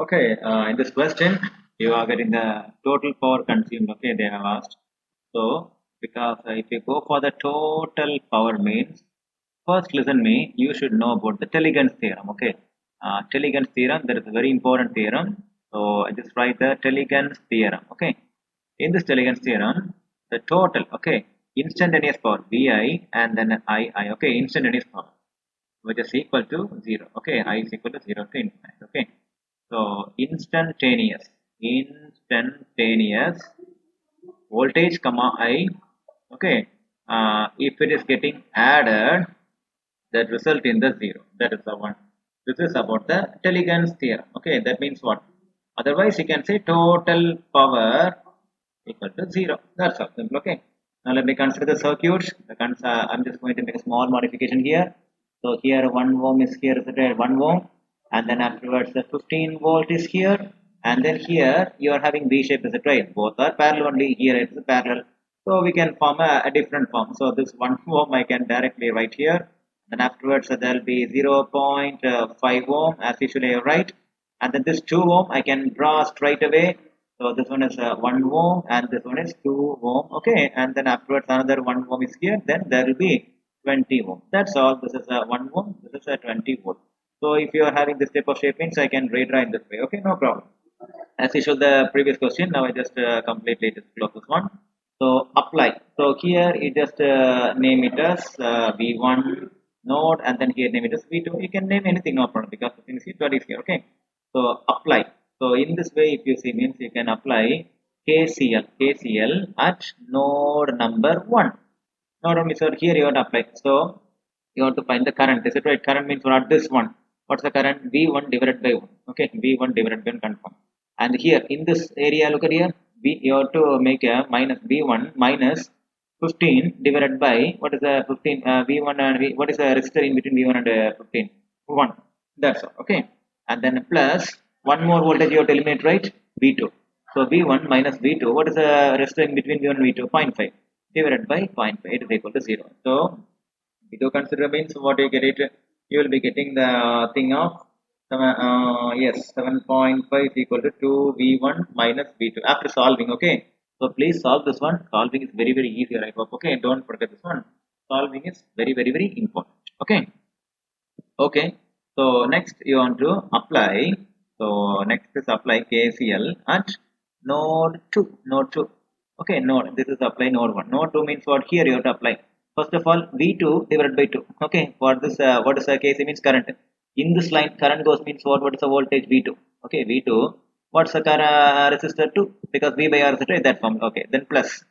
Okay, in this question, you are getting the total power consumed. Okay, they have asked. So, because if you go for the total power means, first listen me, you should know about the Teligans theorem. Okay, Teligans theorem, that is a very important theorem. So, I just write the Teligans theorem. Okay, in this Teligans theorem, the total, okay, instantaneous power Vi and then II. Okay, instantaneous power, which is equal to 0. Okay, I is equal to 0 to infinite. Okay, so instantaneous voltage comma I. Okay, if it is getting added, that result in the 0. That is the one. This is about the Teligans theorem. Okay, that means what? Otherwise, you can say total power equal to 0. That's all simple. Okay. Now let me consider the circuits. I'm just going to make a small modification here. So here 1 ohm is here is at 1 ohm, and then afterwards the 15 volt is here, and then here you are having V shape, is it right? Both are parallel only. Here it's parallel, so we can form a different form. So this 1 ohm I can directly write here. Then afterwards there will be 0.5 ohm as usually I write, and then this 2 ohm I can draw straight away. So this one is 1 ohm and this one is 2 ohm. Okay, and then afterwards another 1 ohm is here. Then there will be 20 ohm. That's all. This is a 1 ohm. This is a 20 volt. So if you are having this type of shape means I can redraw in this way. Okay, no problem. As you showed the previous question, now I just completely disclose this one. So apply. So here you just name it as V1 node, and then here name it as V2. You can name anything, no problem, because the thing is what is here. Okay. So apply. So in this way, if you see means you can apply KCL at node number 1. Not only so here you have to apply. So you have to find the current. Is it right? Current means what? This one. What's the current? V1 divided by 1. Okay, V1 divided by 1 confirm. And here in this area, look at here. You have to make a minus V1 minus 15 divided by what is the 15 V1 and what is the resistor in between V1 and 15? 1. That's all. Okay. And then plus one more voltage you have to eliminate, right? V2. So V1 minus V2. What is the resistor in between V1 and V2? 0.5 divided by 0.5. It is equal to 0. So V2 consider means what you get it, you will be getting the thing of yes, 7.5 is equal to 2V1 minus V2 after solving. Okay, so please solve this one. Solving is very easy, I hope. Okay, don't forget this one. Solving is very important. Okay. So next you want to apply. So next is apply KCL at node 2. Node 2. Okay, node. This is apply node 1. Node 2 means what? Here you have to apply. First of all, V2 divided by 2. Okay, for this, what is the KC means current. In this line, current goes means what? What is the voltage V2? Okay, V2. What's the resistor 2? Because V by R is that form. Okay, then plus.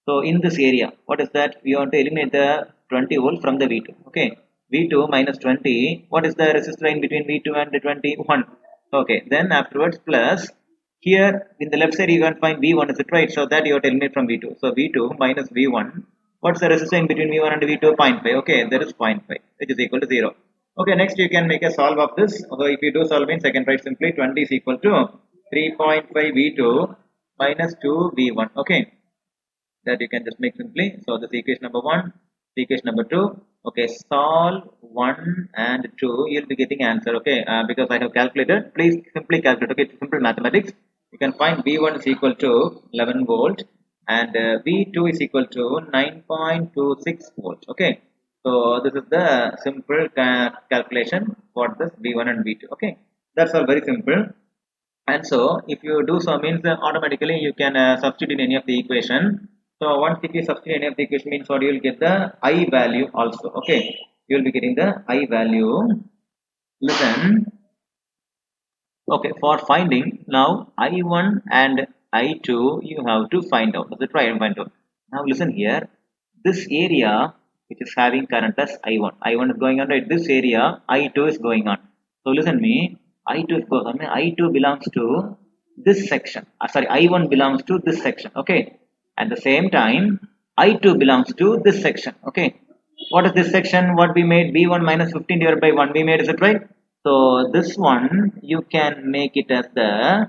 So in this area, what is that? We want to eliminate the 20 volt from the V2. Okay, V2 minus 20. What is the resistor in between V2 and the 21? Okay, then afterwards plus. Here in the left side you can find V1, is it right? So that you have to eliminate from V2. So V2 minus V1. What's the resistance in between V1 and V2? 0.5. Okay, there is 0.5, which is equal to 0. Okay, next you can make a solve of this. So if you do solve means I can write simply 20 is equal to 3.5 V2 minus 2 V1. Okay, that you can just make simply. So this equation number 1, equation number 2. Okay, solve 1 and 2. You'll be getting answer. Okay, because I have calculated. Please simply calculate. Okay, simple mathematics. You can find V1 is equal to 11 volt and V2 is equal to 9.26 volt. Okay, so this is the simple calculation for this V1 and V2. Okay, that's all very simple. And so if you do so means automatically you can substitute in any of the equation. So once if you substitute any of the equation means what, you will get the I value also. Okay, you will be getting the I value. Listen. Okay, for finding now I1 and I2 you have to find out. Let's try and find out. Now listen here. This area which is having current as I1. I1 is going on, right? This area I2 is going on. So listen me. I2 is going on. I2 belongs to this section. Sorry, I1 belongs to this section. Okay. At the same time, I2 belongs to this section. Okay. What is this section? What we made? V1 minus 15 divided by 1. We made, is it right? So this one you can make it as the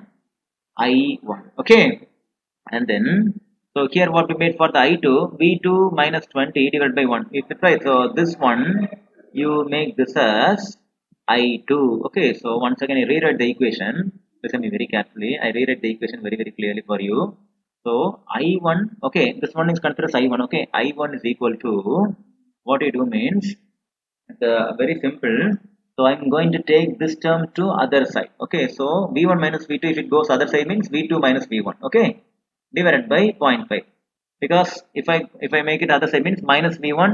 I1. Okay. And then so here what we made for the I2, V2 minus 20 divided by 1. Is it right? So this one you make this as I2. Okay. So once again I rewrite the equation. listen me very carefully. I rewrite the equation very clearly for you. So I1, okay, this one is considered as I1, okay. I1 is equal to, what you do means, the very simple. So I'm going to take this term to other side. Okay, so V1 minus V2, if it goes other side means V2 minus V1. Okay, divided by 0.5. Because if I make it other side means minus V1,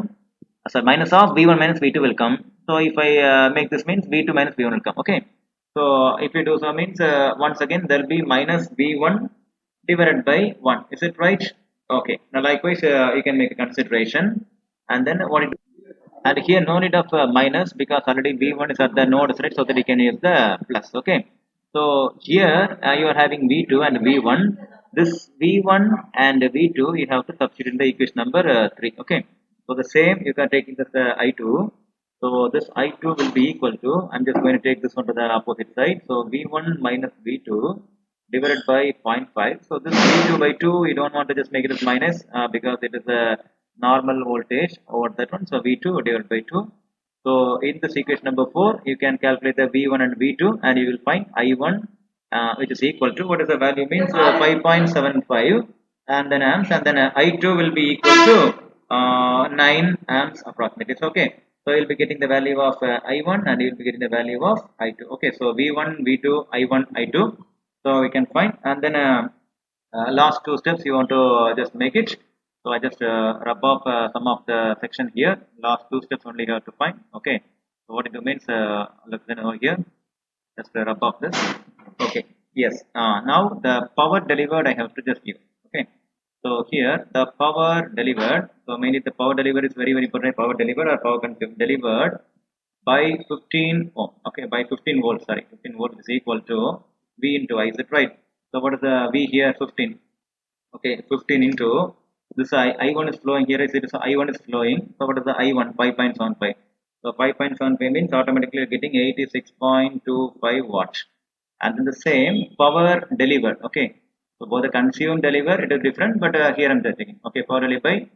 so minus of V1 minus V2 will come. So if I make this means V2 minus V1 will come. Okay, so if you do so means once again there will be minus V1 divided by 1. Is it right? Okay, now likewise you can make a consideration, and then what it, and here no need of minus because already v1 is at the nodes, right? So that you can use the plus. Okay, so here you are having v2 and v1. This v1 and v2 you have to substitute in the equation number 3. Okay, so the same you can take this i2. So this i2 will be equal to, I'm just going to take this one to the opposite side. So v1 minus v2 divided by 0.5. So this v2 by 2 you don't want to just make it as minus because it is a normal voltage over that one. So V2 divided by 2. So in this equation number 4, you can calculate the V1 and V2 and you will find I1 which is equal to, what is the value means 5.75 and then amps, and then I2 will be equal to 9 amps approximately. It's okay. So you'll be getting the value of I1 and you'll be getting the value of I2. Okay, so V1, V2, I1, I2. So we can find, and then last two steps you want to just make it. So I just rub off some of the section here. Last two steps only you have to find. Okay. So what it means, look then over here. Just rub off this. Okay. Yes. Now the power delivered I have to just give. Okay. So here the power delivered. So mainly the power delivered is very important. Power delivered or power consumed delivered by 15 ohm. Okay. By 15 volts. Sorry, 15 volts is equal to V into I. Is it right? So what is the V here? 15. Okay, 15 into this I1 is flowing here. Is it I1 is flowing? So what is the I1? 5.75. So 5.75 means automatically you're getting 86.25 watts. And then the same power delivered. Okay, so both the consumed delivered it is different, but here I'm just taking. Okay, power delivered by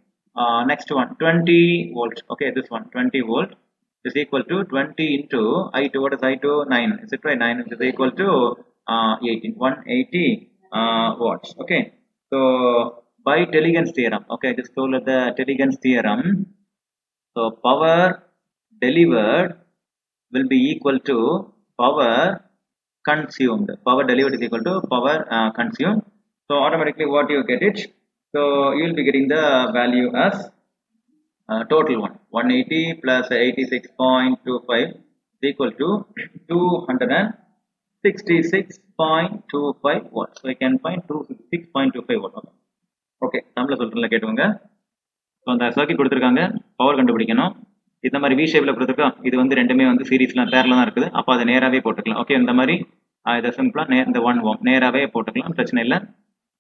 next one 20 volts. Okay, this one 20 volt is equal to 20 into I2. What is I2? 9. Is it right? 9 is equal to 18. 180 watts. Okay. So by Telegan's theorem, okay, I just told the Telegan's theorem. So power delivered will be equal to power consumed. Power delivered is equal to power consumed. So automatically, what you get it? So you will be getting the value as total one 180 plus 86.25 is equal to 266.25 watts. So you can find 266.25 watts. Okay தமிழில் சொல்கிறேன்ல கேட்டுவாங்க. So அந்த circuit கொடுத்துருக்காங்க, power கண்டுபிடிக்கணும். இந்த மாதிரி we ஷேப்பில் கொடுத்துருக்கோம். இது வந்து ரெண்டுமே வந்து சீரீஸ்லாம் பேரில் தான் இருக்குது. அப்போ அதை நேராகவே போட்டுக்கலாம். ஓகே, இந்த மாதிரி இதை சிம்பிளாக இந்த 1 ohm நேராகவே போட்டுக்கலாம், பிரச்சனை இல்லை.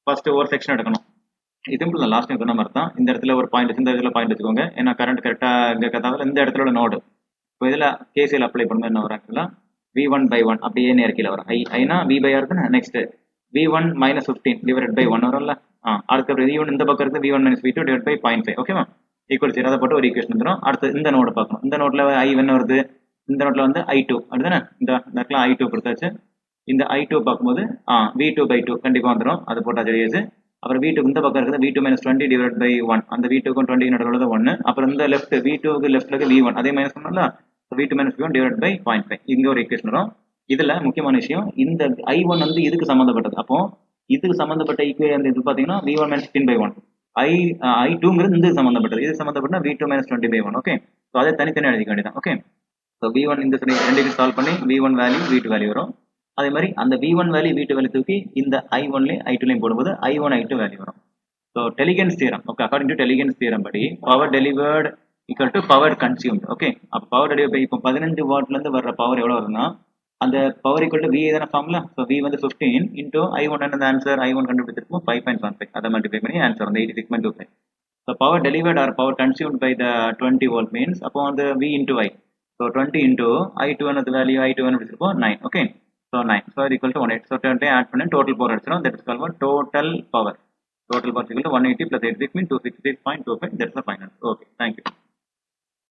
ஃபர்ஸ்ட்டு ஒரு செக்ஷன் எடுக்கணும். இது சிம்பிள் தான், லாஸ்ட் டைம் சொன்ன மாதிரி தான். இந்த இடத்துல ஒரு பாயிண்ட், இந்த இடத்துல பாயிண்ட் வச்சுக்கோங்க. ஏன்னா கரண்ட் கரெக்டாக இங்கே இருக்கிறதால இந்த இடத்துல உள்ள நோடு. இப்போ இதில் கேசிஎல் அப்ளை பண்ணும்போது என்ன வரும்? ஆக்சுவலாக V1 by 1 அப்படியே நேர் கீழே வரும். ஐனா V by R இருக்குன்னு next V1 minus 15 divided by 1 வரும்ல. அடுத்து V1 இந்த பக்கம் இருக்கு, V1 minus V2 divided by 0.5. ஓகேவா? ஈக்குவல் 0 அதை போட்டு ஒரு ஈக்குவேஷன் வந்துடும். அடுத்து இந்த நோடு பார்க்கணும். இந்த நோட்ல I என்ன வருது? இந்த நோட்ல வந்து I2 அப்படிதானே? இந்த இடத்துல I2 கொடுத்தாச்சு. இந்த I2 பார்க்கும்போது V2 by 2 கண்டிப்பா வந்துடும். அது போட்டா தெரியாது. அப்புறம் V2 இந்த பக்கம் இருக்குது V2 minus 20 divided by 1. அந்த V2க்கும் 20 நடுவுல 1. அப்புறம் இந்த லெஃப்ட் V2க்கு லெஃப்ட்ல இருக்கு V1 அதே மைனஸ் பண்ணல. V2 minus V1 divided by 0.5. இங்க ஒரு ஈக்குவேஷன் வரும். இதுல முக்கியமான விஷயம், இந்த I1 வந்து இதுக்கு சம்பந்தப்பட்டது. அப்போ இதுக்கு சம்பந்தப்பட்ட ஈக்குவேஷன் இது பாத்தீங்கன்னா V1 minus 15 by 1. I2ங்கிறது இந்த சம்பந்தப்பட்டது. இது சம்பந்தப்பட்ட V2 minus 20 by 1. Okay, so அதை தனித்தனி எழுதிக்க வேண்டியதான். ஓகே, ஸோ V1 இந்த ரெண்டுக்கு சால்வ் பண்ணி V1 வேல்யூ V2 வேல்யூ வரும். அதே மாதிரி அந்த V1 வேல்யூ V2 வேல்யூ தூக்கி இந்த I1லையும் I2லையும் போடும்போது I1 I2 வேல்யூ வரும். So Telegan's theorem, okay, according to Telegan's theorem படி power delivered equal to power consumed. Okay, அப்போ பவர் டெலிவரி இப்போ 15 வாட்லேருந்து வர்ற பவர் எவ்வளோ வருதுன்னா அந்த பவர் ஈக்குவல் டு V தான ஃபார்முலா. ஸோ V வந்து 15 இன்டூ I1 அந்த ஆன்சர் I1 கண்டுபிடிச்சிருக்கும் 5.15. அதை மல்டிப்ளை பண்ணி ஆன்சர் வந்து 86.25. So power delivered or power consumed by the 20 volt means அப்போ வந்து V into I. So 20 into I2 அந்த வேல்யூ I2 கண்டுபிடிச்சிருப்போம் 9. Okay, so 9 so equal to 180. So 20 add பண்ணி total power அடிச்சிடும். That is called total power. Total power equal to 180 plus 86 means 266.25. That's the final. Okay, thank you.